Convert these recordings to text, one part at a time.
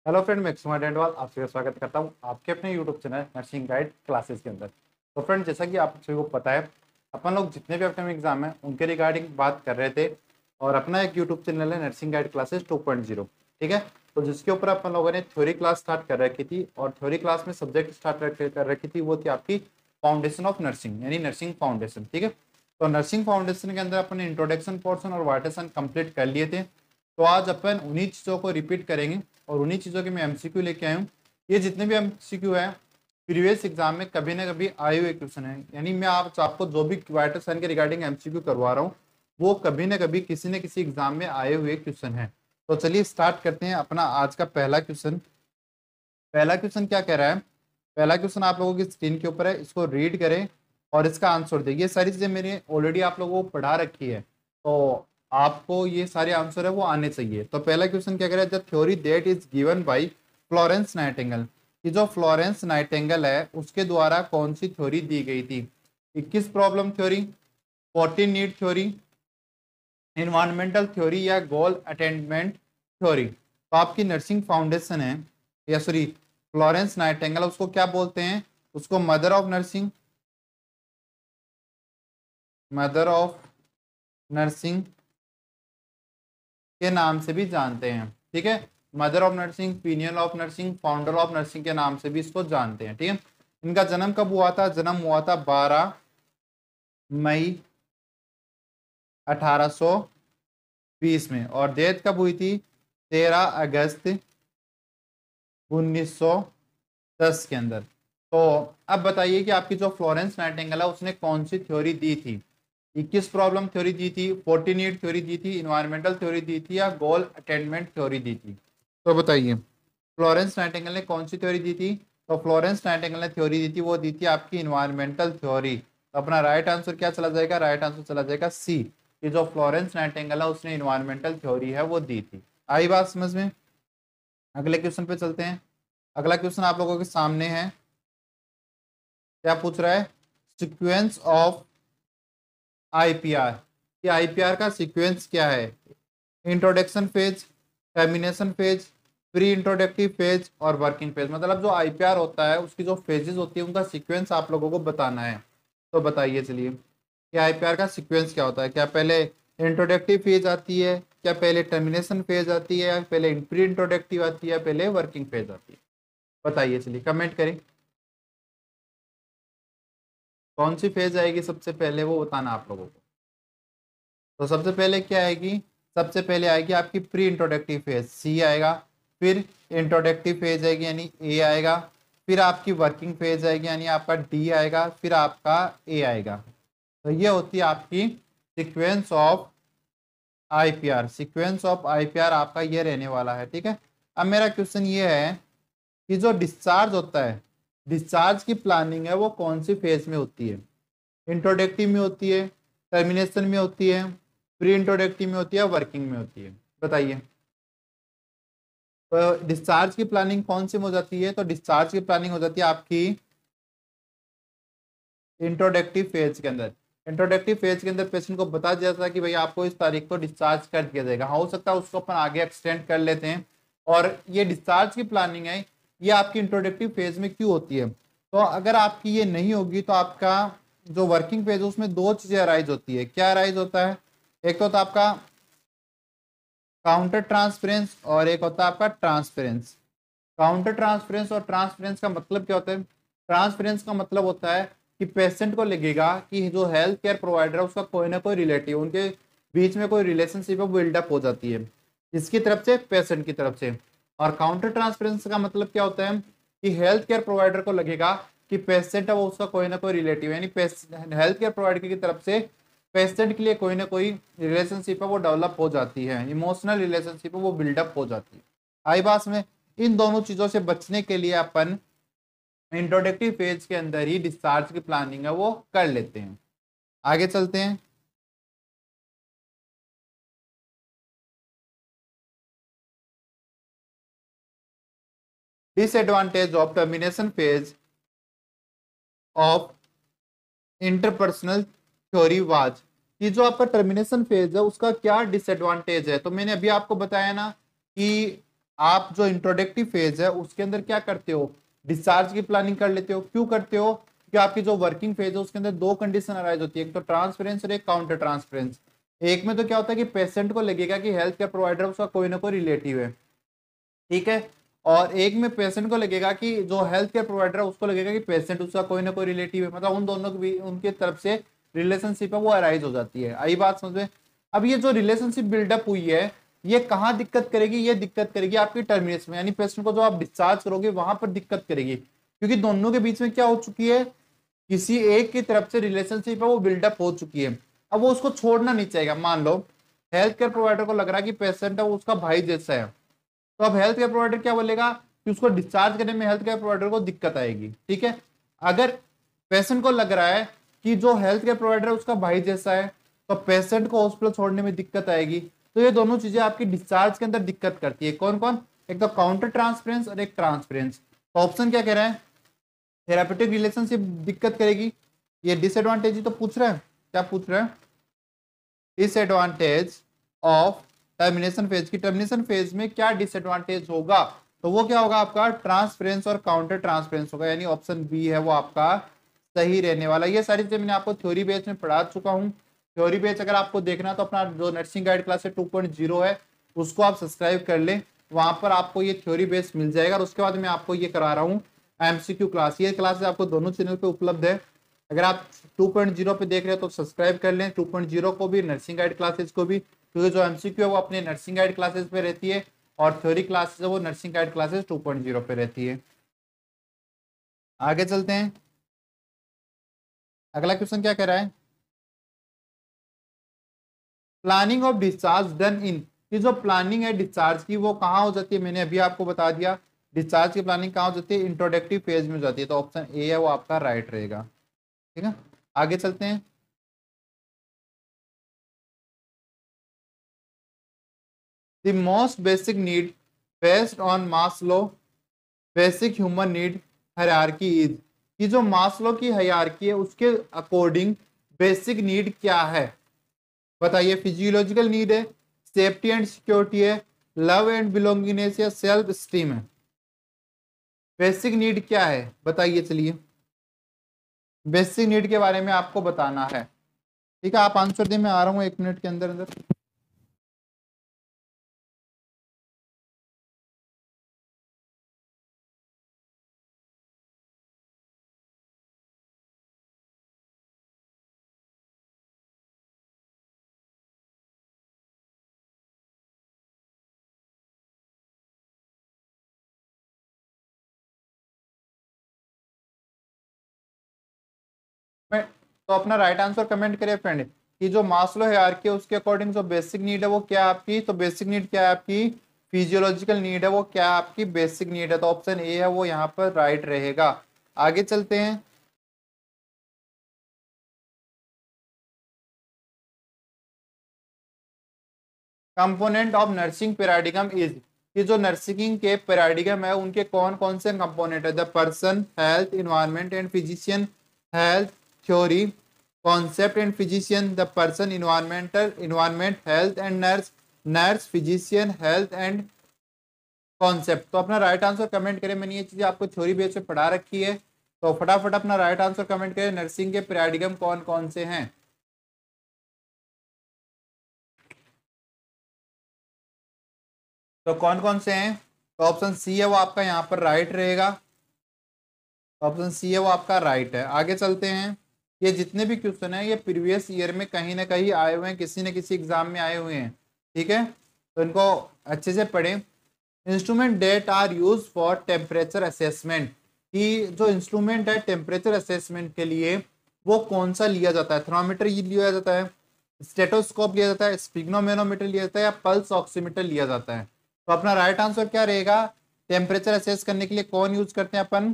Hello friend, मैं कुमार डेंडवाल आप सभी का स्वागत करता हूं आपके अपने YouTube channel nursing guide classes के अंदर। तो फ्रेंड, जैसा कि आप सभी को पता है, अपन लोग जितने भी अपकमिंग एग्जाम हैं उनके रिगार्डिंग बात कर रहे थे। और अपना एक यूट्यूब चैनल है नर्सिंग गाइड क्लासेस 2.0, ठीक है। तो जिसके ऊपर अपन लोगों ने थ्योरी क्लास स्टार्ट कर रखी थी, और थ्योरी क्लास में सब्जेक्ट स्टार्ट कर रखी थी, वो थी आपकी फाउंडेशन ऑफ नर्सिंग, यानी नर्सिंग फाउंडेशन, ठीक है। तो नर्सिंग फाउंडेशन के अंदर अपन ने इंट्रोडक्शन पोर्शन और वाइटेशन कंप्लीट कर लिए थे। तो आज अपन उन्हीं चीज़ों को रिपीट करेंगे और उन्हीं चीज़ों के मैं एमसीक्यू लेके आया हूँ। ये जितने भी एमसीक्यू है प्रीवियस एग्जाम में कभी ना कभी आए हुए क्वेश्चन है, यानी मैं आपको जो भी वाइटर सन के रिगार्डिंग एमसीक्यू करवा रहा हूँ वो कभी ना कभी किसी न किसी एग्जाम में आए हुए क्वेश्चन है। तो चलिए स्टार्ट करते हैं अपना आज का पहला क्वेश्चन। पहला क्वेश्चन क्या कह रहा है? पहला क्वेश्चन आप लोगों की स्क्रीन के ऊपर है, इसको रीड करें और इसका आंसर दें। ये सारी चीजें मैंने ऑलरेडी आप लोगों को पढ़ा रखी है, तो आपको ये सारे आंसर है वो आने चाहिए। तो पहला क्वेश्चन क्या कह रहा है? The theory that is given by Florence Nightingale. कि जो फ्लोरेंस नाइटिंगेल है उसके द्वारा कौन सी थ्योरी दी गई थी? 21 problem theory, 14 need theory, environmental theory या गोल अटेनमेंट थ्योरी। तो आपकी नर्सिंग फाउंडेशन है, या सॉरी फ्लोरेंस नाइटिंगेल, उसको क्या बोलते हैं? उसको mother of nursing, mother of nursing के नाम से भी जानते हैं, ठीक है। Mother of nursing, pineal of nursing, founder of nursing के नाम से भी इसको जानते हैं, ठीक है। इनका जन्म कब हुआ था? जन्म हुआ था 12 मई 1820 में, और डेथ कब हुई थी? 13 अगस्त 1910 के अंदर। तो अब बताइए कि आपकी जो फ्लोरेंस नाइटिंगेल है उसने कौन सी थ्योरी दी थी? 21 प्रॉब्लम थ्योरी दी थी, 14 नीड थ्योरी दी थी, इन्वायरमेंटल थ्योरी दी थी, या गोल अटेनमेंट थ्योरी दी थी? तो बताइए फ्लोरेंस नाइटिंगेल ने कौन सी थ्योरी दी थी? तो फ्लोरेंस नाइटिंगेल ने थ्योरी दी थी, वो दी थी आपकी इन्वायरमेंटल थ्योरी। तो अपना राइट आंसर क्या चला जाएगा? राइट आंसर चला जाएगा सी, कि जो फ्लोरेंस नाइटिंगेल है उसने इन्वायरमेंटल थ्योरी है वो दी थी। आई बात समझ में? अगले क्वेश्चन पे चलते हैं। अगला क्वेश्चन आप लोगों के सामने है। क्या पूछ रहा है? Sequence of IPR. कि आईपीआर का सीक्वेंस क्या है? Introduction phase, termination phase, pre introductive phase और वर्किंग फेज। मतलब जो आईपीआर होता है उसकी जो फेजेस होती है उनका सीक्वेंस आप लोगों को बताना है। तो बताइए चलिए कि आईपीआर का सीक्वेंस क्या होता है? क्या पहले इंट्रोडक्टिव फेज आती है, क्या पहले टर्मिनेशन फेज आती है, या पहले प्री इंट्रोडक्टिव आती है, पहले वर्किंग फेज आती है? बताइए चलिए, कमेंट करें कौन सी फेज आएगी सबसे पहले, वो बताना आप लोगों को। तो सबसे पहले क्या आएगी? सबसे पहले आएगी आपकी प्री इंट्रोडक्टिव फेज, सी आएगा। फिर इंट्रोडक्टिव फेज आएगी यानी ए आएगा। फिर आपकी वर्किंग फेज आएगी यानी आपका डी आएगा। फिर आपका ए आएगा। तो ये होती है आपकी sequence of IPR. Sequence of IPR आपका ये रहने वाला है, ठीक है। अब मेरा क्वेश्चन ये है कि जो डिस्चार्ज होता है, डिस्चार्ज की प्लानिंग है वो कौन सी फेज में होती है? इंट्रोडक्टिव में होती है, टर्मिनेशन में होती है, प्री इंट्रोडक्टिव में होती है, वर्किंग में होती है? बताइए। तो डिस्चार्ज की प्लानिंग कौन सी में हो जाती है? तो डिस्चार्ज की प्लानिंग हो जाती है आपकी इंट्रोडक्टिव फेज के अंदर। इंट्रोडक्टिव फेज के अंदर पेशेंट को बता दिया जाता है कि भाई आपको इस तारीख को डिस्चार्ज कर दिया जाएगा। हाँ, हो सकता है उसको अपन आगे एक्सटेंड कर लेते हैं। और ये डिस्चार्ज की प्लानिंग है, ये आपकी इंट्रोडक्टिव फेज में क्यों होती है? तो अगर आपकी ये नहीं होगी तो आपका जो वर्किंग फेज है उसमें दो चीजें अराइज होती है। क्या अराइज होता है? एक तो होता है आपका काउंटर ट्रांसफरेंस और एक होता है आपका ट्रांसफरेंस। काउंटर ट्रांसफरेंस और ट्रांसफरेंस का मतलब क्या होता है? ट्रांसफरेंस का मतलब होता है कि पेशेंट को लगेगा कि जो हेल्थ केयर प्रोवाइडर है उसका कोई ना कोई रिलेटिव, उनके बीच में कोई रिलेशनशिप है वो बिल्डअप हो जाती है, इसकी तरफ से, पेशेंट की तरफ से। और काउंटर ट्रांसफरेंस का मतलब क्या होता है? कि हेल्थ केयर प्रोवाइडर को लगेगा कि पेशेंट है वो उसका कोई ना कोई रिलेटिव, यानी हेल्थ केयर प्रोवाइडर की तरफ से पेशेंट के लिए कोई ना कोई रिलेशनशिप है वो डेवलप हो जाती है, इमोशनल रिलेशनशिप है वो बिल्डअप हो जाती है। आई बात में? इन दोनों चीजों से बचने के लिए अपन इंट्रोडक्टिव फेज के अंदर ही डिस्चार्ज की प्लानिंग है वो कर लेते हैं। आगे चलते हैं। Disadvantage of termination phase of interpersonal theory was. कि जो आपका टर्मिनेशन फेज है उसका क्या डिसएडवांटेज है? तो मैंने अभी आपको बताया ना कि आप जो इंट्रोडक्टिव फेज है उसके अंदर क्या करते हो, डिस्चार्ज की प्लानिंग कर लेते हो। क्यों करते हो, क्योंकि आपकी जो वर्किंग फेज है उसके अंदर दो कंडीशन अराइज होती है, एक तो ट्रांसपेरेंस और एक काउंटर ट्रांसपेरेंस। एक में तो क्या होता है कि पेशेंट को लगेगा कि हेल्थ केयर प्रोवाइडर उसका कोई ना कोई रिलेटिव है, ठीक है, और एक में पेशेंट को लगेगा कि जो हेल्थ केयर प्रोवाइडर है उसको लगेगा कि पेशेंट उसका कोई ना कोई रिलेटिव है, मतलब उन दोनों की भी उनके तरफ से रिलेशनशिप है वो अराइज हो जाती है। आई बात समझ में। अब ये जो रिलेशनशिप बिल्डअप हुई है ये कहाँ दिक्कत करेगी, ये दिक्कत करेगी आपकी टर्मिनेशन में, यानी पेशेंट को जो आप डिस्चार्ज करोगे वहां पर दिक्कत करेगी, क्योंकि दोनों के बीच में क्या हो चुकी है, किसी एक की तरफ से रिलेशनशिप है वो बिल्डअप हो चुकी है। अब वो उसको छोड़ना नहीं चाहेगा। मान लो हेल्थ केयर प्रोवाइडर को लग रहा है कि पेशेंट है वो उसका भाई जैसा है, तो अब हेल्थ केयर प्रोवाइडर क्या बोलेगा कि उसको डिस्चार्ज करने में हेल्थ केयर प्रोवाइडर को दिक्कत आएगी, ठीक है। अगर पेशेंट को लग रहा है कि जो हेल्थ केयर प्रोवाइडर है उसका भाई जैसा है, तो पेशेंट को हॉस्पिटल छोड़ने में दिक्कत आएगी। तो ये दोनों चीजें आपकी डिस्चार्ज के अंदर दिक्कत करती है। कौन कौन, एक तो काउंटर ट्रांसपेरेंस और एक ट्रांसपेरेंस। तो ऑप्शन क्या कह रहा है, थेरापेटिक रिलेशनशिप दिक्कत करेगी। ये डिसएडवांटेज ही तो पूछ रहा है, क्या पूछ रहा है, डिसएडवांटेज ऑफ टर्मिनेशन फेज की, टर्मिनेशन फेज में क्या डिसएडवांटेज होगा, तो वो क्या होगा आपका ट्रांसपेरेंस और काउंटर ट्रांसपेरेंस होगा, यानी ऑप्शन बी है वो आपका सही रहने वाला। ये सारी चीजें मैंने आपको थ्योरी बेस में पढ़ा चुका हूँ। थ्योरी बेस अगर आपको देखना तो अपना जो नर्सिंग गाइड क्लास है 2.0 है उसको आप सब्सक्राइब कर लें, वहां पर आपको ये थ्योरी बेस मिल जाएगा। और उसके बाद मैं आपको ये करा रहा हूँ एमसीक्यू क्लास, ये क्लासेस आपको दोनों चैनल पे उपलब्ध है। अगर आप 2.0 पे देख रहे हो तो सब्सक्राइब कर लें 2.0 को भी, नर्सिंग गाइड क्लासेस को भी, क्योंकि जो एमसीक्यू है वो अपने नर्सिंग गाइड क्लासेस पे रहती है और थ्योरी क्लासेस है वो नर्सिंग गाइड क्लासेस 2.0 पे रहती है। आगे चलते हैं, अगला क्वेश्चन क्या कह रहा है, planning of discharge done in, कि जो प्लानिंग है डिस्चार्ज की वो कहाँ हो जाती है, मैंने अभी आपको बता दिया डिस्चार्ज की प्लानिंग कहाँ हो जाती है, इंट्रोडक्टिव फेज में हो जाती है। तो ऑप्शन ए है वो आपका राइट रहेगा, ठीक है। आगे चलते हैं, the most basic need based on Maslow basic human need hierarchy is, कि जो मास्लो की हायरार्की है उसके अकॉर्डिंग बेसिक नीड क्या है, बताइए। फिजियोलॉजिकल नीड है, सेफ्टी एंड सिक्योरिटी है, लव एंड बिलोंगिंगनेस या सेल्फ स्टीम है। बेसिक नीड क्या है बताइए, चलिए बेसिक नीड के बारे में आपको बताना है, ठीक है। आप आंसर दें, मैं आ रहा हूँ 1 मिनट के अंदर अंदर। तो अपना राइट आंसर कमेंट करिए फ्रेंड, कि जो मास्लो हायरार्की है उसके अकॉर्डिंग जो बेसिक नीड है वो क्या है आपकी, तो बेसिक नीड क्या है आपकी, फिजियोलॉजिकल नीड है वो क्या है आपकी बेसिक नीड है। तो ऑप्शन ए है वो यहाँ पर राइट रहेगा। आगे चलते हैं, component of nursing paradigm is, कि जो नर्सिंग के पैराडिगम है उनके कौन कौन से कंपोनेंट है, the person, health, environment and physician, health, theory, concept and physician, the person, environmental, environment, health and nurse, nurse, physician, health and concept. तो अपना राइट आंसर कमेंट करें, मैंने ये चीजें आपको थ्योरी बेस पे पढ़ा रखी है। तो फटाफट अपना राइट आंसर कमेंट करें, नर्सिंग के पैराडिगम कौन कौन से हैं। तो कौन कौन से हैं, तो ऑप्शन सी है वो आपका यहाँ पर राइट रहेगा, ऑप्शन सी है वो आपका राइट है। आगे चलते हैं, ये जितने भी क्वेश्चन है ये प्रीवियस ईयर में कहीं ना कहीं आए हुए हैं, किसी न किसी एग्जाम में आए हुए हैं, ठीक है। तो इनको अच्छे से पढ़ें। Instrument that are use for temperature assessment, कि जो इंस्ट्रूमेंट है टेम्परेचर असेसमेंट के लिए वो कौन सा लिया जाता है, थर्मामीटर ये लिया जाता है, स्टेटोस्कोप लिया जाता है, स्पिग्नोमेनोमीटर लिया जाता है या पल्स ऑक्सीमीटर लिया जाता है। तो अपना राइट आंसर क्या रहेगा, टेम्परेचर असेस करने के लिए कौन यूज करते हैं अपन,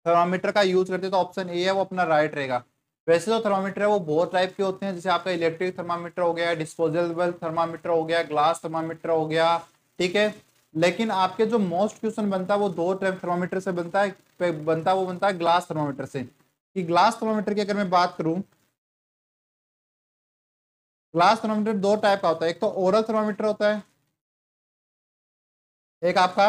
थर्मामीटर का यूज करते हैं। तो ऑप्शन ए है वो अपना राइट रहेगा। वैसे तो थर्मामीटर है वो बहुत टाइप के होते हैं, जैसे आपका इलेक्ट्रिक थर्मामीटर हो गया, डिस्पोजेबल थर्मामीटर हो गया, ग्लास थर्मामीटर हो गया, ठीक है। लेकिन आपके जो मोस्ट क्वेश्चन बनता है वो दो टाइप थर्मामीटर से बनता है, वो बनता है ग्लास थर्मामीटर से। कि ग्लास थर्मामीटर की अगर मैं बात करूं, ग्लास थर्मामीटर दो टाइप का होता है, एक तो ओरल थर्मामीटर होता है, एक आपका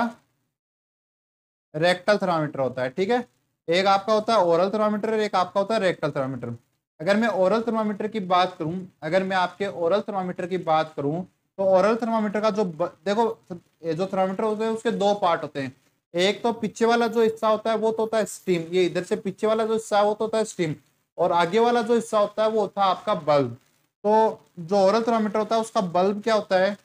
रेक्टल थर्मामीटर होता है, ठीक है। एक आपका होता है ओरल थर्मामीटर, एक आपका होता है रेक्टल थर्मामीटर। अगर मैं ओरल थर्मामीटर की बात करूं, अगर मैं आपके ओरल थर्मामीटर की बात करूं, तो ओरल थर्मामीटर का जो देखो, ये जो थर्मामीटर होते हैं उसके दो पार्ट होते हैं। एक तो पीछे वाला जो हिस्सा होता है वो तो होता है स्टीम, ये इधर से पीछे वाला जो हिस्सा है वो तो होता है स्टीम, और आगे वाला जो हिस्सा होता है वो होता है आपका बल्ब। तो जो ओरल थर्मामीटर होता है उसका बल्ब क्या होता है,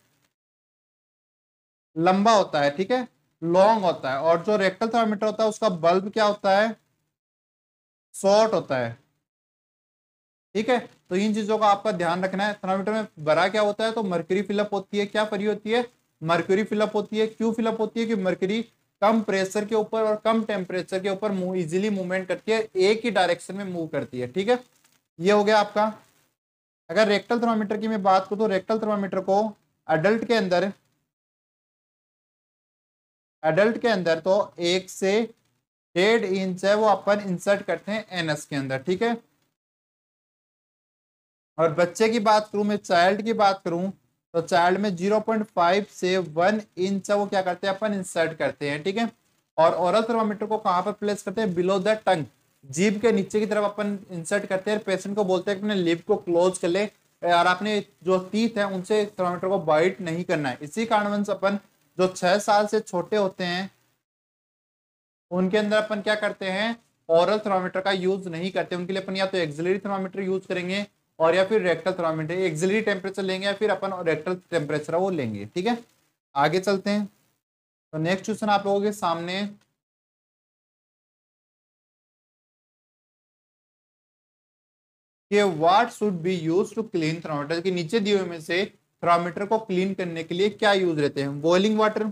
लंबा होता है, ठीक है, लॉन्ग होता है। और जो रेक्टल थर्मामीटर होता है उसका बल्ब क्या होता है, शॉर्ट होता है, ठीक है। तो इन चीजों का आपका ध्यान रखना है। थर्मामीटर में भरा क्या होता है, तो मर्क्यूरी फिलअप होती है। क्या भरी होती है, मर्क्यूरी फिलअप होती है। क्यों फिलअप होती है, कि मर्क्यूरी कम प्रेशर के ऊपर और कम टेम्परेचर के ऊपर इजिली मूवमेंट करती है, एक ही डायरेक्शन में मूव करती है, ठीक है। ये हो गया आपका। अगर रेक्टल थर्मामीटर की मैं बात करूं, तो रेक्टल थर्मामीटर को अडल्ट के अंदर, एडल्ट के अंदर तो 1 से 1.5 इंच है वो अपन इंसर्ट करते हैं एनएस के अंदर, ठीक है। और बच्चे की बात करूं, मैं चाइल्ड की बात करूं, तो चाइल्ड में 0.5 से 1 इंच वो क्या करते हैं अपन इंसर्ट करते हैं, ठीक है। और ओरल थर्मामीटर को कहां पर प्लेस करते हैं, बिलो द टंग, जीभ के नीचे की तरफ अपन इंसर्ट करते हैं। पेशेंट को बोलते हैं कि अपने लिप को क्लोज कर ले, और आपने जो टीथ है उनसे थर्मामीटर को बाइट नहीं करना है। इसी कारणवश अपन जो 6 साल से छोटे होते हैं उनके अंदर अपन क्या करते हैं, ओरल थर्मामीटर का यूज नहीं करते। उनके लिए अपन या तो एक्सिलरी थर्मामीटर यूज करेंगे, और या फिर रेक्टल थर्मामीटर, एक्सिलरी टेम्परेचर लेंगे या फिर अपन रेक्टल टेम्परेचर वो लेंगे, ठीक है। आगे चलते हैं। तो नेक्स्ट क्वेश्चन आप लोगों के सामने, कि what should be use to clean thermometer, के नीचे दिए हुए में से थर्मामीटर को क्लीन करने के लिए क्या यूज रहते हैं, boiling water,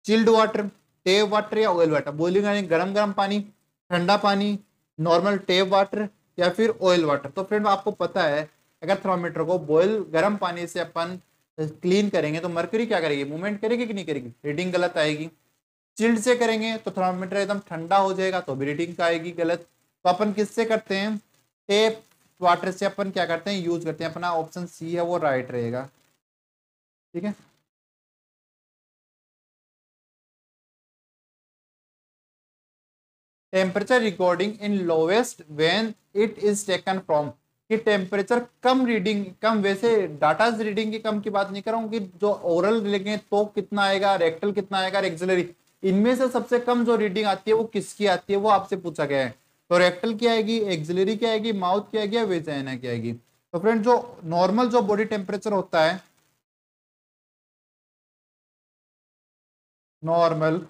chilled water, tape water या ऑयल वाटर। बॉइलिंग यानी गरम गरम पानी, ठंडा पानी, नॉर्मल टेप वाटर या फिर ऑयल वाटर। तो फ्रेंड आपको पता है, अगर थर्मामीटर को बॉयल गर्म पानी से अपन क्लीन करेंगे तो मर्क्यूरी क्या करेगी, मूवमेंट करेगी कि नहीं करेगी, रीडिंग गलत आएगी। चिल्ड से करेंगे तो थर्मामीटर एकदम ठंडा हो जाएगा तो भी रीडिंग आएगी गलत। तो अपन किससे करते हैं, टेप वाटर से अपन क्या करते हैं, यूज करते हैं। अपना ऑप्शन सी है वो राइट रहेगा, ठीक है। Temperature recording in lowest when it is taken from, कि टेम्परेचर कम रीडिंग, कम वैसे डाटा रीडिंग की कम की बात नहीं कर रहा हूँ, कि जो ओरल लेंगे तो कितना आएगा, रेक्टल कितना आएगा, एक्सिलरी, इनमें से सबसे कम जो रीडिंग आती है वो किसकी आती है, वो आपसे पूछा गया है। तो रेक्टल की आएगी, एक्सिलरी की आएगी, माउथ की आएगी या वेजाइना की आएगी। तो फ्रेंड जो नॉर्मल जो बॉडी टेम्परेचर होता है, नॉर्मल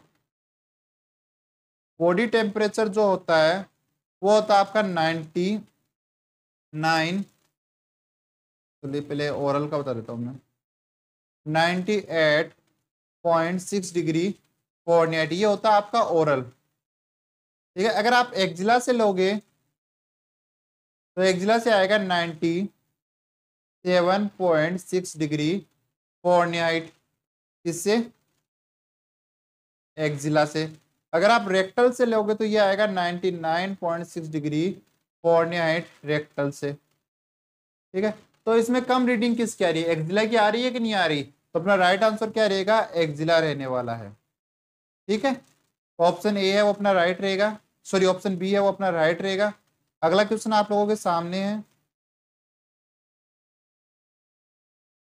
बॉडी टेम्परेचर जो होता है वो होता है आपका 99, चलिए पहले ओरल का बता देता हूँ मैं, 98.6 डिग्री फॉरेनहाइट, ये होता है आपका ओरल, ठीक है। अगर आप एक्जिला से लोगे तो एक्जिला से आएगा 97.6 डिग्री फॉरेनहाइट, इससे एक्जिला से। अगर आप रेक्टल से लोगे तो ये आएगा 99.6 डिग्री फॉरेनहाइट रेक्टल से, ठीक है। तो इसमें कम रीडिंग किसकी आ रही है, एक्जिला की आ रही है कि नहीं आ रही, तो अपना राइट आंसर क्या रहेगा, एक्जिला रहने वाला है, ठीक है। ऑप्शन ए है वो अपना राइट रहेगा, सॉरी ऑप्शन बी है वो अपना राइट रहेगा। अगला क्वेश्चन आप लोगों के सामने है,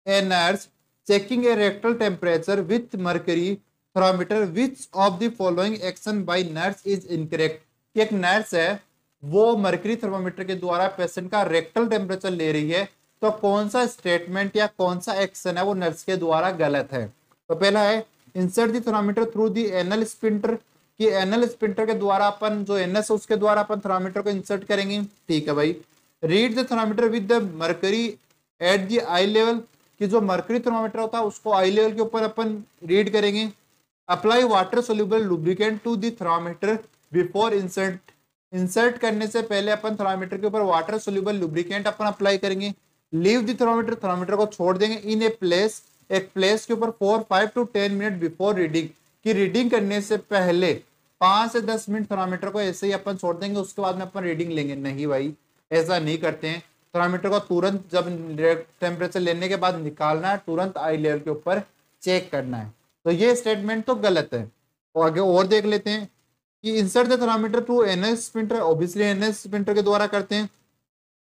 a nurse checking A rectal temperature with mercury thermometer, which of the following action by nurse is incorrect. एक नर्स है वो मर्करी थर्मामीटर के द्वारा पेशेंट का रेक्टल टेम्परेचर ले रही है, तो कौन सा स्टेटमेंट या कौन सा एक्शन है वो नर्स के द्वारा गलत है। तो पहला है insert the thermometer through the anal sphincter, कि एनल स्पिंटर के द्वारा अपन जो एनएस उसके द्वारा अपन थर्मामीटर को इंसर्ट करेंगे, ठीक है भाई। Read the thermometer with the mercury at the I level, कि जो मर्करी थर्मामीटर होता है उसको आई लेवल के ऊपर अपन रीड करेंगे। Apply water soluble lubricant to the thermometer before insert, insert करने से पहले अपन थर्मामीटर के ऊपर वाटर सोल्यूबल लुब्रिकेंट अपन अप्लाई करेंगे। लीव द थर्मामीटर, थर्मामीटर को छोड़ देंगे इन ए प्लेस, एक प्लेस के ऊपर 5 to 10 मिनट बिफोर रीडिंग, की रीडिंग करने से पहले 5 से 10 मिनट थर्मामीटर को ऐसे ही अपन छोड़ देंगे, उसके बाद में अपन रीडिंग लेंगे। नहीं भाई, ऐसा नहीं करते हैं। थर्मामीटर को तुरंत जब टेम्परेचर लेने के बाद निकालना है, तुरंत आई लेवल के ऊपर चेक करना है, तो ये स्टेटमेंट तो गलत है। और आगे और देख लेते हैं कि insert the thermometer through anus sphincter, obviously anus sphincter के द्वारा करते हैं।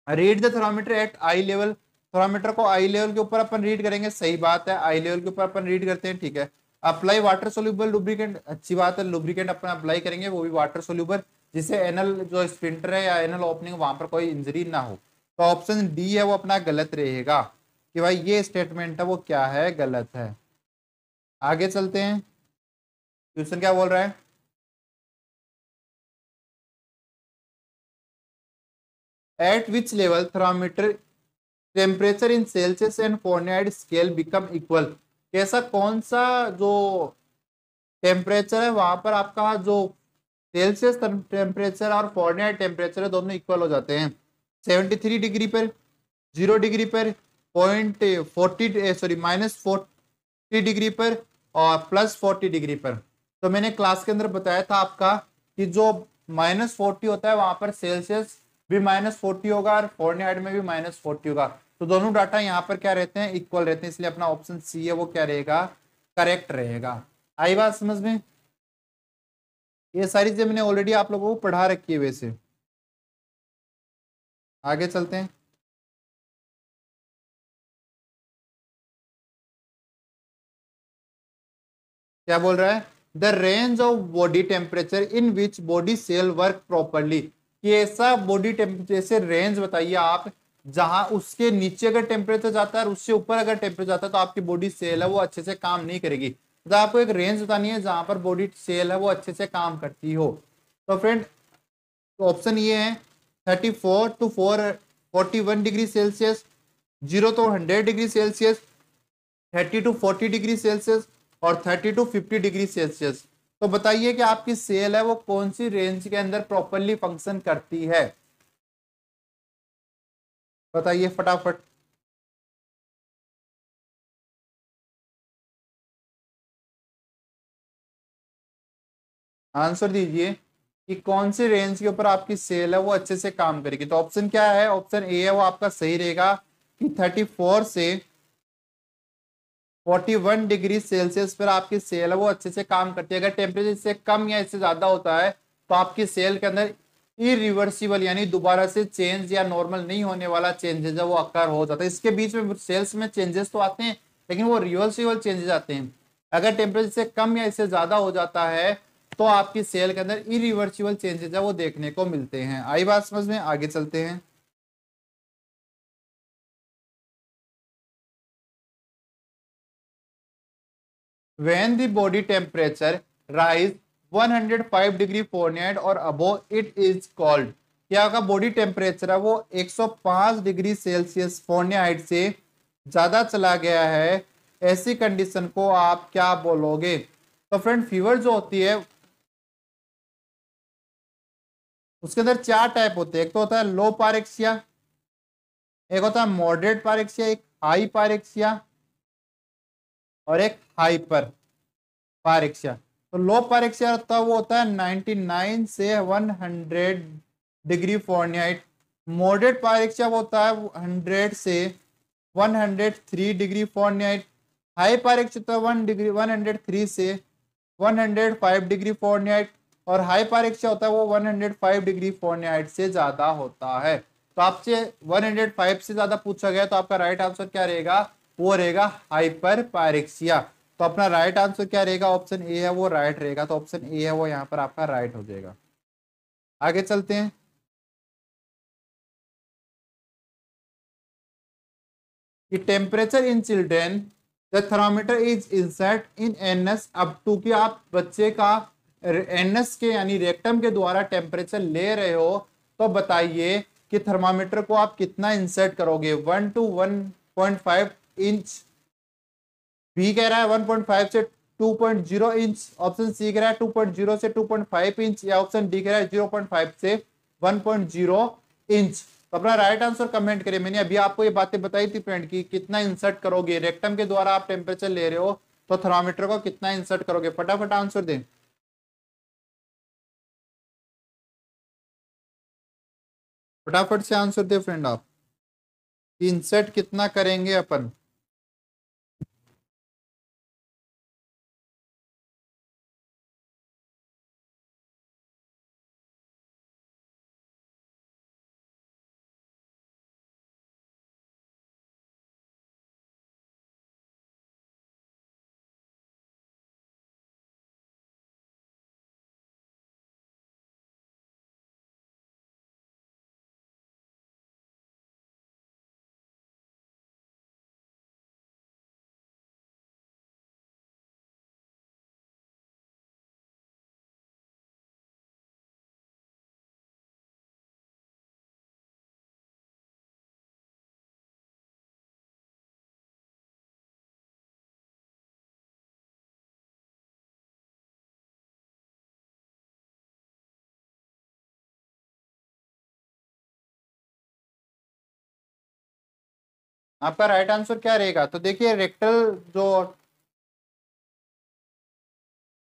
Read the thermometer at eye level, thermometer को आई लेवल के ऊपर अपन रीड करेंगे, सही बात है, आई लेवल के ऊपर अपन रीड करते हैं, ठीक है। अप्लाई वाटर सोल्यूबल लुब्रिकेंट, अच्छी बात है, लुब्रिकेंट अपन अप्लाई करेंगे, वो भी वाटर सोल्यूबल, जिससे एनल जो स्पिंटर है या एनल ओपनिंग वहां पर कोई इंजरी ना हो। तो ऑप्शन डी है वो अपना गलत रहेगा, कि भाई ये स्टेटमेंट है वो क्या है, गलत है। आगे चलते हैं, क्वेश्चन क्या बोल रहा है। Eight which level thermometer temperature in Celsius and Fahrenheit scale become equal, कैसा कौन सा जो टेम्परेचर है वहां पर आपका जो सेल्सियस टेम्परेचर और फॉरेनहाइट टेम्परेचर है दोनों इक्वल हो जाते हैं। 73 डिग्री पर, 0 डिग्री पर, -40 डिग्री पर और +40 डिग्री पर। तो मैंने क्लास के अंदर बताया था आपका कि जो -40 होता है वहां पर सेल्सियस भी -40 होगा और फॉरेनहाइट में भी -40 होगा। तो दोनों डाटा यहाँ पर क्या रहते हैं, इक्वल रहते हैं, इसलिए अपना ऑप्शन सी है वो क्या रहेगा, करेक्ट रहेगा। आई बात समझ में। ये सारी चीजें मैंने ऑलरेडी आप लोगों को पढ़ा रखी है वैसे। आगे चलते हैं, क्या बोल रहा है, the range of body temperature in which body cell work properly, कि ऐसा बॉडी टेम्परेचर से रेंज बताइए आप जहां उसके नीचे अगर टेम्परेचर जाता है और उससे ऊपर अगर टेम्परेचर जाता है तो आपकी बॉडी सेल है वो अच्छे से काम नहीं करेगी। तो आपको एक रेंज बतानी है जहां पर बॉडी सेल है वो अच्छे से काम करती हो। तो फ्रेंड ऑप्शन ये है 34 to 41 degree Celsius, 0 to 100 degree Celsius, 30 to 40 degree Celsius और 30 to 50 डिग्री सेल्सियस। तो बताइए कि आपकी सेल है वो कौन सी रेंज के अंदर प्रॉपरली फंक्शन करती है, बताइए फटाफट। आंसर दीजिए कि कौन सी रेंज के ऊपर आपकी सेल है वो अच्छे से काम करेगी। तो ऑप्शन क्या है, ऑप्शन ए है वो आपका सही रहेगा कि 34 से 41 डिग्री सेल्सियस पर आपकी सेल है वो अच्छे से काम करती है। अगर टेम्परेचर इससे कम या इससे ज्यादा होता है तो आपकी सेल के अंदर इरिवर्सिबल यानी दोबारा से चेंज या नॉर्मल नहीं होने वाला चेंजेस है वो अक्कर हो जाता है। इसके बीच में सेल्स में चेंजेस तो आते हैं लेकिन वो रिवर्सिबल चेंजेस आते हैं। अगर टेम्परेचर से कम या इससे ज्यादा हो जाता है तो आपकी सेल के अंदर इरिवर्सिबल चेंजेस है वो देखने को मिलते हैं। आई बात समझ में, आगे चलते हैं। When the body temperature rise 105 degree Fahrenheit और अबोव इट इज कॉल्ड, क्या का बॉडी टेम्परेचर है वो 105 डिग्री सेल्सियस फॉरेनहाइट से ज्यादा चला गया है, ऐसी कंडीशन को आप क्या बोलोगे। तो फ्रेंड फीवर जो होती है उसके अंदर चार टाइप होते हैं, एक तो होता है लो पायरेक्सिया, एक होता है मॉडरेट पायरेक्सिया, एक हाई पायरेक्सिया और एक हाइपर पायरेक्सिया। तो लो पायरेक्सिया होता है वो होता है 99 से 100 डिग्री फॉरेनहाइट। मॉडरेट पायरेक्सिया वो होता है 100 से 103 डिग्री फॉरेनहाइट। हाई पायरेक्सिया होता है 103 से 105 डिग्री फॉरेनहाइट और हाई पायरेक्सिया होता है वो 105 डिग्री फॉरेनहाइट से ज्यादा होता है। तो आपसे 105 से ज्यादा पूछा गया तो आपका राइट आंसर क्या रहेगा, वो रहेगा हाइपर पायरेक्सिया। तो अपना राइट आंसर क्या रहेगा, ऑप्शन ए है वो राइट रहेगा। तो ऑप्शन ए है वो यहाँ पर आपका राइट हो जाएगा। आगे चलते हैं, कि temperature in children the thermometer is insert in anus up to, कि आप बच्चे का एनएस के यानी रेक्टम के द्वारा टेम्परेचर ले रहे हो तो बताइए कि थर्मामीटर को आप कितना इंसर्ट करोगे, 1 to 1.5 इंच, बी कह रहा है 1.5 से 2.0 इंच, ऑप्शन सी कह रहा है 2.0 से 2.5 इंच या ऑप्शन डी कह रहा है 0.5 से 1.0 इंच। तो अपना राइट आंसर कमेंट करिए। मैंने अभी आपको ये बातें बताई थी फ्रेंड की कितना इंसर्ट करोगे, रेक्टम के द्वारा आप टेम्परेचर ले रहे हो तो थर्मामीटर को कितना इंसर्ट करोगे, फटाफट आंसर दें। फटाफट से आंसर दे फ्रेंड आप, इंसर्ट कितना करेंगे अपन। आपका राइट आंसर क्या रहेगा? तो देखिए रेक्टल जो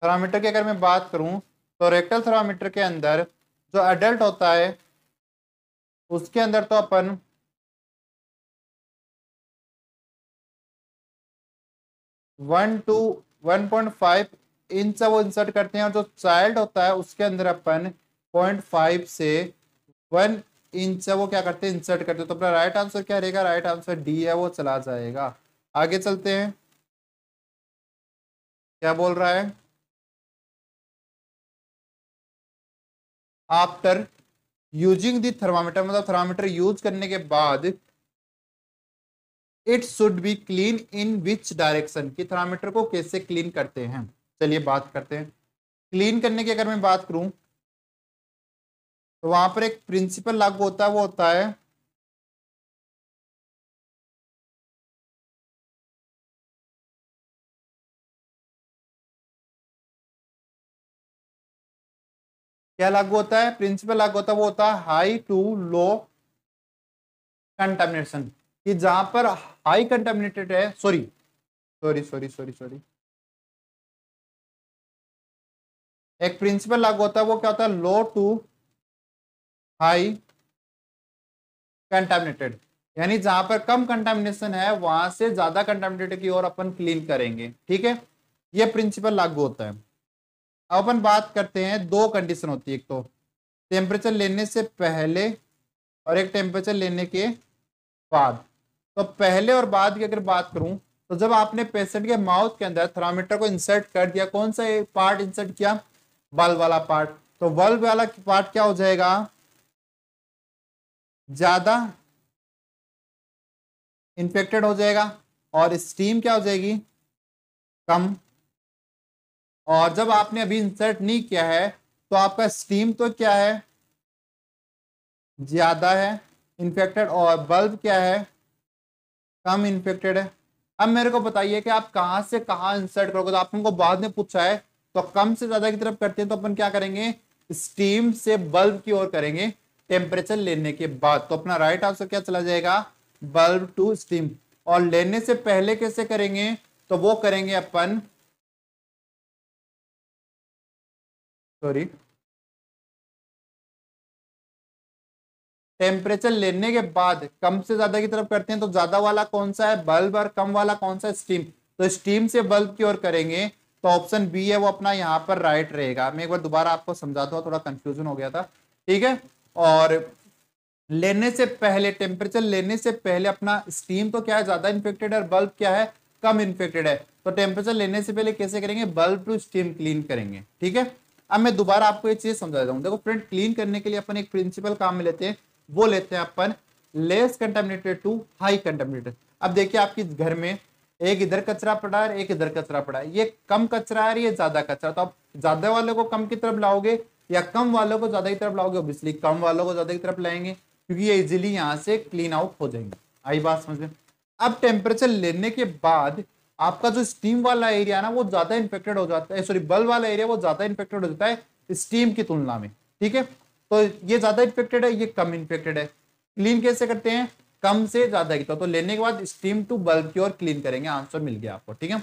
थर्मामीटर की अगर मैं बात करूं, तो रेक्टल थर्मामीटर के अंदर जो अडल्ट होता है उसके अंदर तो अपन 1 to 1.5 इंच वो इंसर्ट करते हैं, और जो चाइल्ड होता है उसके अंदर अपन 0.5 से 1 इंच वो क्या करते हैं, इंसर्ट करते हैं। तो अपना राइट आंसर क्या रहेगा? राइट आंसर डी है, वो चला जाएगा। आगे चलते हैं, क्या बोल रहा है? आफ्टर यूजिंग दी थर्मामीटर, मतलब थर्मामीटर यूज करने के बाद it should be clean in which direction, की थर्मामीटर को कैसे क्लीन करते हैं। चलिए बात करते हैं। क्लीन करने की अगर मैं बात करूं, तो वहां पर एक प्रिंसिपल लागू होता है, वो होता है क्या लागू होता है? प्रिंसिपल लागू होता है, वो होता है हाई टू लो कंटामिनेशन। कि जहां पर हाई कंटामिनेटेड है, sorry sorry sorry sorry sorry, एक प्रिंसिपल लागू होता है, वो क्या होता है? लो टू हाई कंटामिनेटेड। यानी जहां पर कम कंटामिनेशन है वहां से ज्यादा कंटामिनेटेड की ओर अपन क्लीन करेंगे, ठीक है। ये प्रिंसिपल लागू होता है। अब अपन बात करते हैं, दो कंडीशन होती है, एक तो टेम्परेचर लेने से पहले और एक टेम्परेचर लेने के बाद। तो पहले और बाद की अगर बात करूं, तो जब आपने पेशेंट के माउथ के अंदर थर्मामीटर को इंसर्ट कर दिया, कौन सा पार्ट इंसर्ट किया? बल्ब वाला पार्ट। तो बल्ब वाला पार्ट क्या हो जाएगा? ज्यादा इंफेक्टेड हो जाएगा, और स्टीम क्या हो जाएगी? कम। और जब आपने अभी इंसर्ट नहीं किया है, तो आपका स्टीम तो क्या है? ज्यादा है इंफेक्टेड, और बल्ब क्या है? कम इन्फेक्टेड है। अब मेरे को बताइए कि आप कहां से कहां इंसर्ट करोगे। तो आपको बाद में पूछा है, तो कम से ज्यादा की तरफ करते हैं, तो अपन क्या करेंगे? स्टीम से बल्ब की ओर करेंगे टेम्परेचर लेने के बाद। तो अपना राइट आंसर क्या चला जाएगा? Bulb to stem. और लेने से पहले कैसे करेंगे? तो वो करेंगे अपन, सॉरी, टेम्परेचर लेने के बाद कम से ज्यादा की तरफ करते हैं। तो ज्यादा वाला कौन सा है? बल्ब। और कम वाला कौन सा? स्टीम। तो स्टीम से बल्ब की ओर करेंगे, तो ऑप्शन बी है वो अपना यहाँ पर राइट रहेगा। मैं एक बार दोबारा आपको समझाता हूँ, थोड़ा कंफ्यूजन हो गया था, ठीक है। और लेने से पहले, टेम्परेचर लेने से पहले अपना स्टीम तो क्या है? ज्यादा इन्फेक्टेड है, और बल्ब क्या है? कम इन्फेक्टेड है। तो टेम्परेचर लेने से पहले कैसे करेंगे? बल्ब टू स्टीम क्लीन करेंगे, ठीक है। अब मैं दोबारा आपको ये चीज समझा देता हूँ। देखो फ्रेंड, क्लीन करने के लिए अपन एक प्रिंसिपल काम में लेते हैं, वो लेते हैं अपन less contaminated to high contaminated. अब देखिए आपके घर में एक इधर कचरा पड़ा है, एक इधर कचरा पड़ा है, ये कम कचरा है, ये ज्यादा कचरा। तो आप ज्यादा वाले को कम की तरफ लाओगे, या कम वालों को ज्यादा की तरफ लाओगे? ऑब्वियसली कम वालों को ज्यादा की तरफ लाएंगे, क्योंकि ये इजीली यहां से क्लीन आउट हो जाएंगे। आई बात समझ में? अब टेम्परेचर लेने के बाद आपका जो स्टीम वाला एरिया ना, वो ज्यादा इन्फेक्टेड हो जाता है, सॉरी बल्ब वाला एरिया वो ज्यादा इन्फेक्टेड हो जाता है स्टीम की तुलना में, ठीक है। तो ये ज्यादा इन्फेक्टेड है, ये कम इन्फेक्टेड है। क्लीन कैसे करते हैं? कम से ज्यादा की तो लेने के बाद स्टीम टू बल्ब की ओर क्लीन करेंगे। आंसर मिल गया आपको, ठीक है।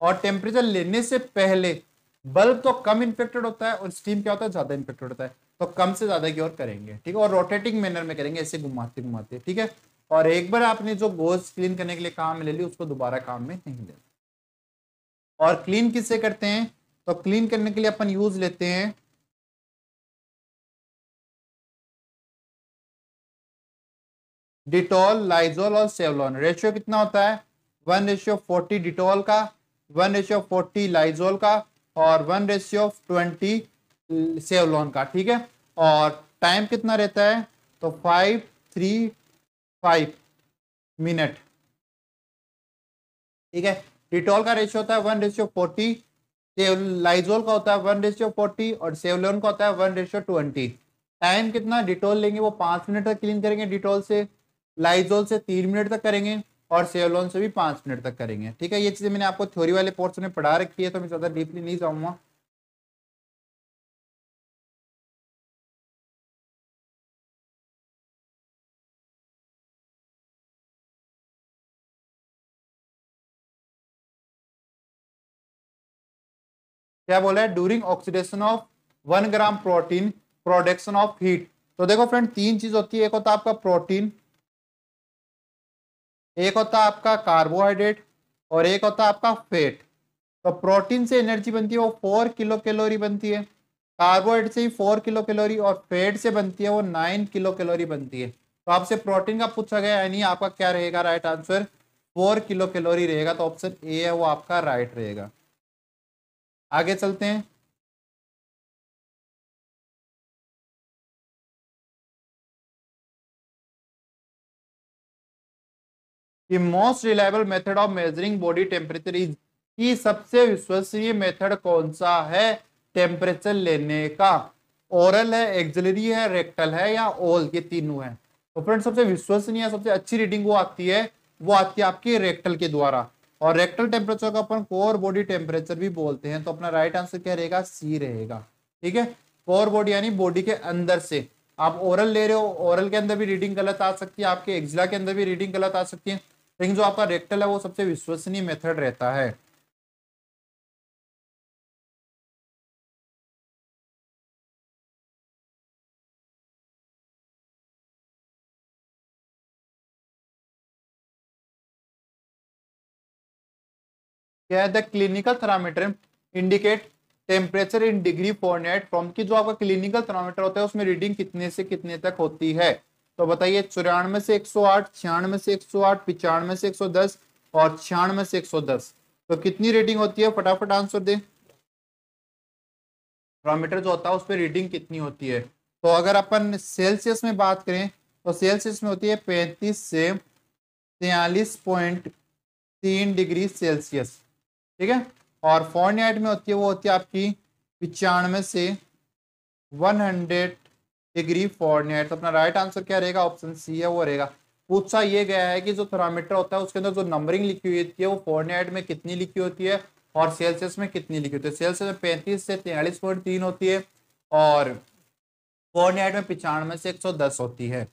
और टेम्परेचर लेने से पहले बल्ब तो कम इन्फेक्टेड होता है, और स्टीम क्या होता है? ज्यादा इन्फेक्टेड होता है। तो कम से ज्यादा की ओर करेंगे, ठीक है। और रोटेटिंग मैनर में करेंगे, ऐसे घुमाते घुमाते, ठीक है। और एक बार आपने जो गोज क्लीन करने के लिए काम में ले ली, उसको दोबारा काम में नहीं लेना। और क्लीन किससे करते हैं? तो क्लीन करने के लिए अपन यूज लेते हैं डिटॉल, लाइजोल और सेवलॉन। रेशियो कितना होता है? 1:40 डिटॉल का, 1:40 लाइजोल का, और 1:20 सेवलॉन का, ठीक है। और टाइम कितना रहता है? तो 535 मिनट, ठीक है। डिटॉल का रेशियो होता है 1:40, लाइजोल का होता है 1:40, और सेवलॉन का होता है 1:20। टाइम कितना? डिटॉल लेंगे वो 5 मिनट तक क्लीन करेंगे डिटॉल से, लाइजोल से 3 मिनट तक करेंगे, और सेवलॉन से भी 5 मिनट तक करेंगे, ठीक है। ये चीजें मैंने आपको थ्योरी वाले पोर्शन में पढ़ा रखी है, तो मैं ज्यादा डीपली नहीं जाऊंगा। क्या बोला है, during oxidation of 1 gram protein production of heat. तो देखो फ्रेंड, तीन चीज होती है, एक होता है आपका प्रोटीन, एक होता है आपका कार्बोहाइड्रेट, और एक होता है आपका फैट। तो प्रोटीन से एनर्जी बनती है वो 4 किलो कैलोरी बनती है, कार्बोहाइड्रेट से ही 4 किलो कैलोरी, और फैट से बनती है वो 9 किलो कैलोरी बनती है। तो आपसे प्रोटीन का पूछा गया, यानी आपका क्या रहेगा राइट आंसर, 4 किलो कैलोरी रहेगा। तो ऑप्शन ए है वो आपका राइट रहेगा। आगे चलते हैं। कि most reliable method of measuring body temperature is, की सबसे विश्वसनीय मेथड कौन सा है टेम्परेचर लेने का? ओरल है, एक्सिलरी है, रेक्टल है, या ओल, ये तीनों है। तो फ्रेंड सबसे विश्वसनीय, सबसे अच्छी रीडिंग वो आती है, वो आती है आपकी रेक्टल के द्वारा। और रेक्टल टेम्परेचर को अपन कोर बॉडी टेम्परेचर भी बोलते हैं। तो अपना राइट आंसर क्या रहेगा, सी रहेगा। ठीक है, कोर बॉडी यानी बॉडी के अंदर से। आप ओरल ले रहे हो, ओरल के अंदर भी रीडिंग गलत आ सकती है, आपके एक्सिला के अंदर भी रीडिंग गलत आ सकती है, लेकिन जो आपका रेक्टल है वो सबसे विश्वसनीय मेथड रहता है। क्या है, the clinical thermometer indicate temperature in degree Fahrenheit from, की जो आपका क्लिनिकल थर्मामीटर होता है उसमें रीडिंग कितने से कितने तक होती है? तो बताइए, 94 से 108, 96 से 108, 95 से 110, और 96 से 110। तो कितनी रीडिंग होती है, फटाफट आंसर दे। थर्मामीटर जो होता है उस पर रीडिंग कितनी होती है? तो अगर अपन सेल्सियस में बात करें तो सेल्सियस में होती है 35 से 43.3 डिग्री सेल्सियस। ठीक है, और फॉरेनहाइट में होती है वो होती है आपकी 95 से 100 डिग्री फॉरेनहाइट। तो अपना राइट आंसर क्या रहेगा, ऑप्शन सी है वो रहेगा। पूछा ये गया है कि जो थर्मामीटर होता है उसके अंदर जो नंबरिंग लिखी हुई होती है वो फॉरेनहाइट में कितनी लिखी होती है और सेल्सियस में कितनी लिखी होती है। सेल्सियस में 35 से 43.3 होती है, और फॉरेनहाइट में 95 से 110 होती है।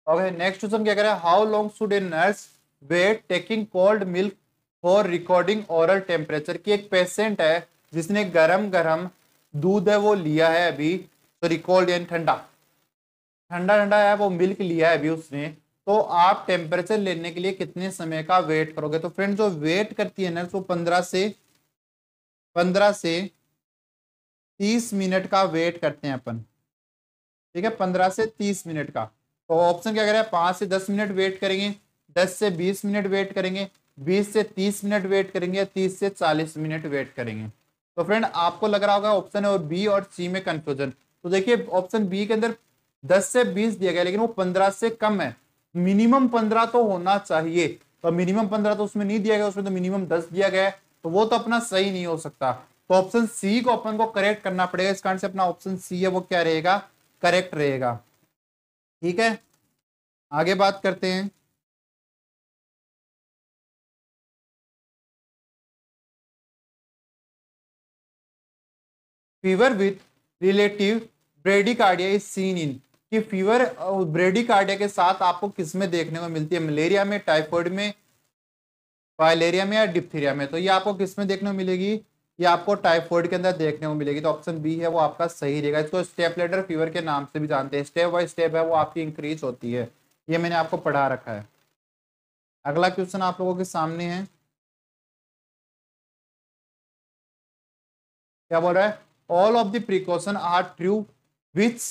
ओके, नेक्स्ट क्वेश्चन क्या कह रहा है, how long should a nurse wait taking cold milk for recording oral temperature? की एक पेशेंट है जिसने गरम गरम दूध है वो लिया है अभी, तो रिकॉर्ड यानी ठंडा ठंडा ठंडा है वो मिल्क लिया है अभी उसने, तो आप टेम्परेचर लेने के लिए कितने समय का वेट करोगे? तो फ्रेंड जो वेट करती है नर्स वो 15 से 30 मिनट का वेट करते हैं अपन। ठीक है, 15 से 30 मिनट का। तो ऑप्शन क्या करें, 5 से 10 मिनट वेट करेंगे, 10 से 20 मिनट वेट करेंगे, 20 से 30 मिनट वेट करेंगे, 30 से 40 मिनट वेट करेंगे। तो फ्रेंड आपको लग रहा होगा ऑप्शन और बी और सी में कंफ्यूजन। तो देखिए ऑप्शन बी के अंदर 10 से 20 दिया गया, लेकिन वो 15 से कम है। मिनिमम 15 तो होना चाहिए, तो मिनिमम 15 तो उसमें नहीं दिया गया, उसमें तो मिनिमम 10 दिया गया है, तो वो तो अपना सही नहीं हो सकता। तो ऑप्शन सी को अपन को करेक्ट करना पड़ेगा। इस कारण से अपना ऑप्शन सी है वो क्या रहेगा, करेक्ट रहेगा। ठीक है, आगे बात करते हैं। Fever with relative bradycardia is seen in, कि फीवर ब्रेडिकार्डिया के साथ आपको किस में देखने को मिलती है, मलेरिया में, टाइफाइड में, फाइलेरिया में, या डिप्थीरिया में? तो ये आपको किस में देखने को मिलेगी, ये आपको टाइफाइड के अंदर देखने को मिलेगी। तो ऑप्शन बी है वो आपका सही रहेगा। इसको स्टेप लेडर फीवर के नाम से भी जानते हैं, स्टेप बाय स्टेप है वो आपकी इंक्रीज होती है, ये मैंने आपको पढ़ा रखा है। अगला क्वेश्चन आप लोगों के सामने है, क्या बोल रहा है, all of the precaution are true which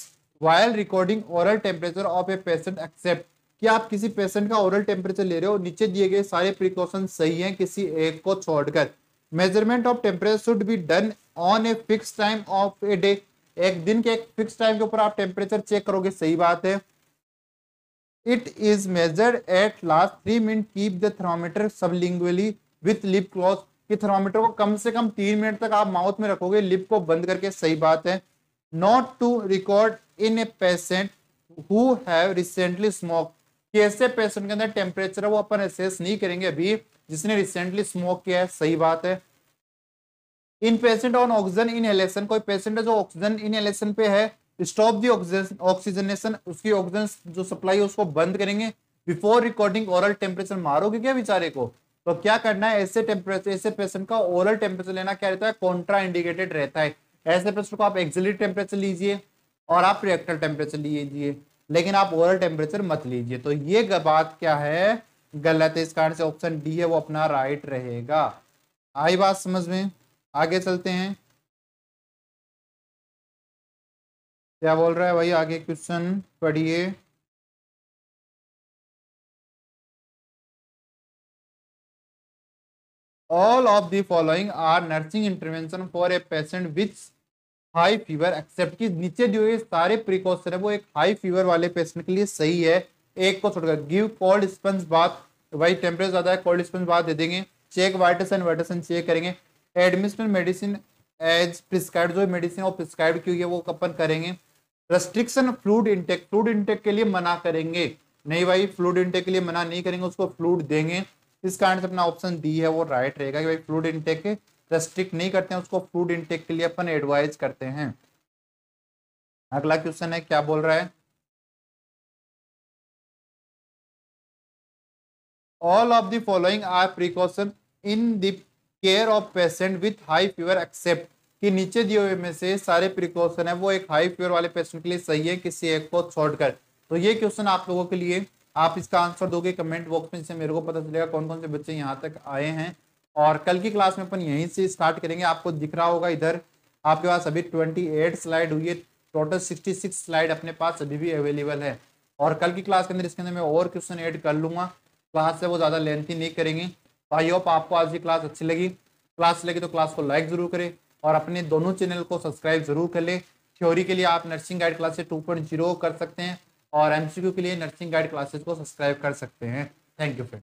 while recording oral temperature of a patient except, कि आप किसी पेशेंट का ओरल टेम्परेचर ले रहे हो, नीचे दिए गए सारे प्रिकॉशन सही हैं किसी एक को छोड़कर। Measurement of temperature should be done on a fix time of a day, एक दिन के एक फिक्स टाइम के ऊपर आप टेम्परेचर चेक करोगे, सही बात है। It is measured at last 3 minute, keep the thermometer sublingually with lip close, कि थर्मामीटर को कम से कम 3 मिनट तक आप माउथ में रखोगे लिप को बंद करके, सही बात है। Not to record in a patient who have recently smoke, कि ऐसे पेशेंट के अंदर टेम्परेचर वो अपन असेस नहीं करेंगे अभी जिसने रिसेंटली स्मोक किया है, सही बात है। इन पेशेंट ऑन ऑक्सीजन इनहेलेशन, कोई पेशेंट है जो ऑक्सीजन इनहेलेशन पे है, स्टॉप दी ऑक्सीजनेशन, उसकी ऑक्सीजन जो सप्लाई है उसको बंद करेंगे। बिफोर रिकॉर्डिंग ओरल टेम्परेचर, मारोगे क्या बेचारे को? तो क्या करना है, ऐसे टेम्परेचर, ऐसे पेशेंट का ओरल टेम्परेचर लेना क्या रहता है, कॉन्ट्रा इंडिकेटेड रहता है। ऐसे पेशेंट को आप एक्सिलरी टेम्परेचर लीजिए और आप रेक्टल टेम्परेचर लीजिए, लेकिन आप ओरल टेम्परेचर मत लीजिए। तो ये बात क्या है, गलत है। इस कारण से ऑप्शन डी है वो अपना राइट रहेगा। आई बात समझ में? आगे चलते हैं, क्या बोल रहा है भाई, आगे क्वेश्चन पढ़िए। All of the following are nursing intervention for a patient with high fever except, की नीचे जो ये सारे प्रिकॉशन है वो एक हाई फीवर वाले पेशेंट के लिए सही है, एक को छोड़कर। गिव कोल्ड स्पंज बाथ, भाई टेम्परेचर ज्यादा है, कोल्ड स्पंज बाथ दे देंगे। चेक वाइटस एंड वाइटसन चेक करेंगे। एडमिशन मेडिसिन एज प्रिस्क्राइब, जो मेडिसिन वो प्रिस्क्राइब की हुई है वो अपन करेंगे। Restriction fluid intake, fluid intake के लिए मना करेंगे, नहीं भाई फ्लूड इंटेक के लिए मना नहीं करेंगे, उसको फ्लूड देंगे। इस कारण से अपना ऑप्शन डी है वो राइट रहेगा कि भाई फ्लूड इंटेक रेस्ट्रिक्ट नहीं करते हैं, उसको फूड इनटेक के लिए अपन एडवाइज करते हैं। अगला क्वेश्चन है, क्या बोल रहा है, all of the following are precaution in the care of patient with high fever except, कि नीचे दिए हुए में से सारे प्रिकॉशन है वो एक हाई फीवर वाले पेशेंट के लिए सही है, किसी एक को छोड़कर। तो ये क्वेश्चन आप लोगों के लिए, आप इसका आंसर दोगे कमेंट बॉक्स में, जिससे मेरे को पता चलेगा कौन कौन से बच्चे यहाँ तक आए हैं। और कल की क्लास में अपन यहीं से स्टार्ट करेंगे। आपको दिख रहा होगा इधर आपके पास अभी 28 स्लाइड हुई है, टोटल 66 स्लाइड अपने पास अभी भी अवेलेबल है। और कल की क्लास के अंदर इसके अंदर मैं और क्वेश्चन ऐड कर लूंगा, क्लास से वो ज़्यादा लेंथी नहीं करेंगे। तो आई होप आपको आज की क्लास अच्छी लगी। क्लास लगी तो क्लास को लाइक जरूर करें और अपने दोनों चैनल को सब्सक्राइब जरूर कर ले। थ्योरी के लिए आप नर्सिंग गाइड क्लासेस 2.0 कर सकते हैं और एमसीक्यू के लिए नर्सिंग गाइड क्लासेस को सब्सक्राइब कर सकते हैं। Thank you friend.